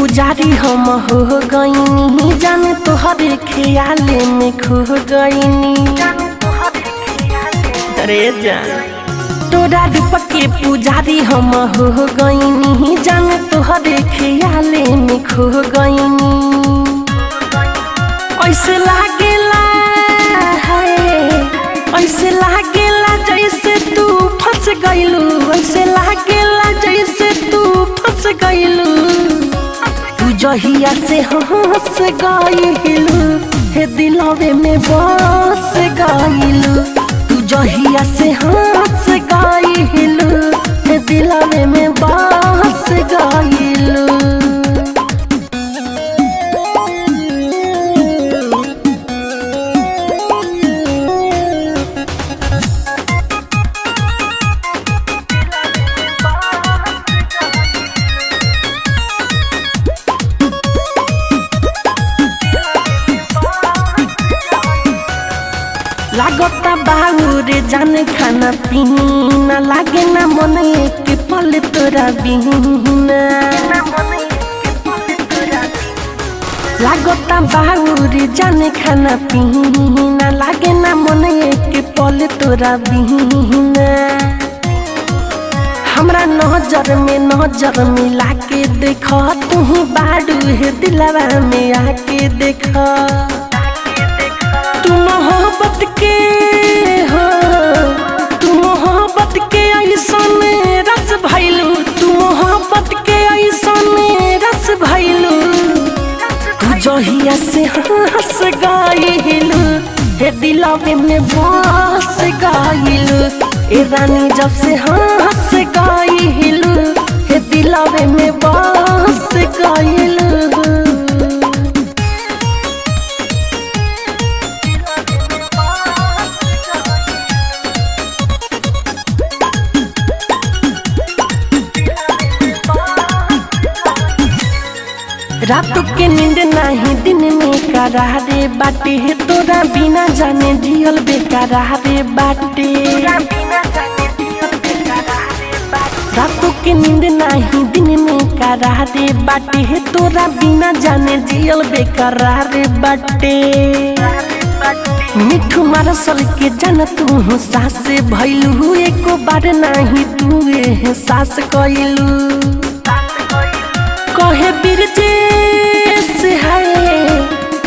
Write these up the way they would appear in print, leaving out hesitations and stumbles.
पुजारी हम हो गईनी, जान तोहरे ख्याले में खो गईनी। अरे जान तोरा रूप के पुजारी हम हो गईनी, जान तोहरे ख्याले में खो गईनी। ऐसे लागेला है, ऐसे लागेला जैसे तू फंस गईलू, ऐसे लागेला जैसे तू फंस गईलू। तू जहिया से हंस गईलू, हे दिलवे में बस गईलू। तू जहिया से हंस गईलू, हे दिलवे में बस गईलू। लागता बाहुरे जान खाना पीना, लागे ना मन एक पल तोरा बिना। लागता बाहुरे जान खाना पीना, लागे ना मन एक पल तोरा बिना। हमरा नजर में नजर मिला के देख, तू बाडू है दिलवा में आके देख। तू मोहब्बत के हो, तू मोहब्बत के ऐसन रस भइलू, तू मोहब्बत के ऐसन रस भइलू। तू जहिया से हंस गईलू, हे दिलवे में बस गईलू। ए रानी जब से हंस गईलू, हे दिलवे में बस गईलू। रात के नींद नहीं दिन में करारे बाटे, तोरा बिना जाने जियल बेकरारे बाटे। रात के नींद नहीं दिन में करारे बाटे, तोरा बिना जाने जियल बेकरारे बाटे। मिठू मारसल के जान तू सास भइलू, एको बार नहीं तू एहसास कइलू। कहे बिरजेश है,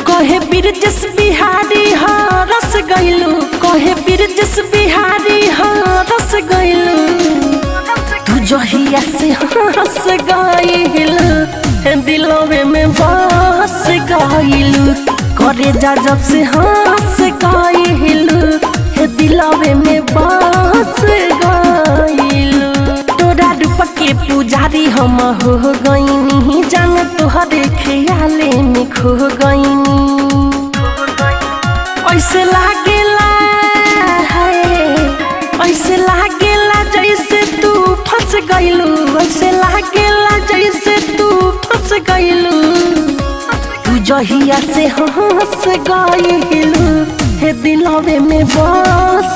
कहे बिरजेश बिहारी हरस गईलू, कहे बिरजेश बिहारी हरस गईलू। तू जहिया से हंस गईलू, हे दिलवे में बस गईलू। करे जा जब से हंस गईलू, हे दिलवे में बस गईलू। तोरा रूप के पुजारी हम हो गईनी, जान तोहरे ख्याले में खो गईनी। ऐसे लागेला है, ऐसे लागेला जैसे तू फंस गईलू, ऐसे लागेला जैसे तू फंस गईलू। तू जहिया से हंस गईलू, हे दिलवे में बस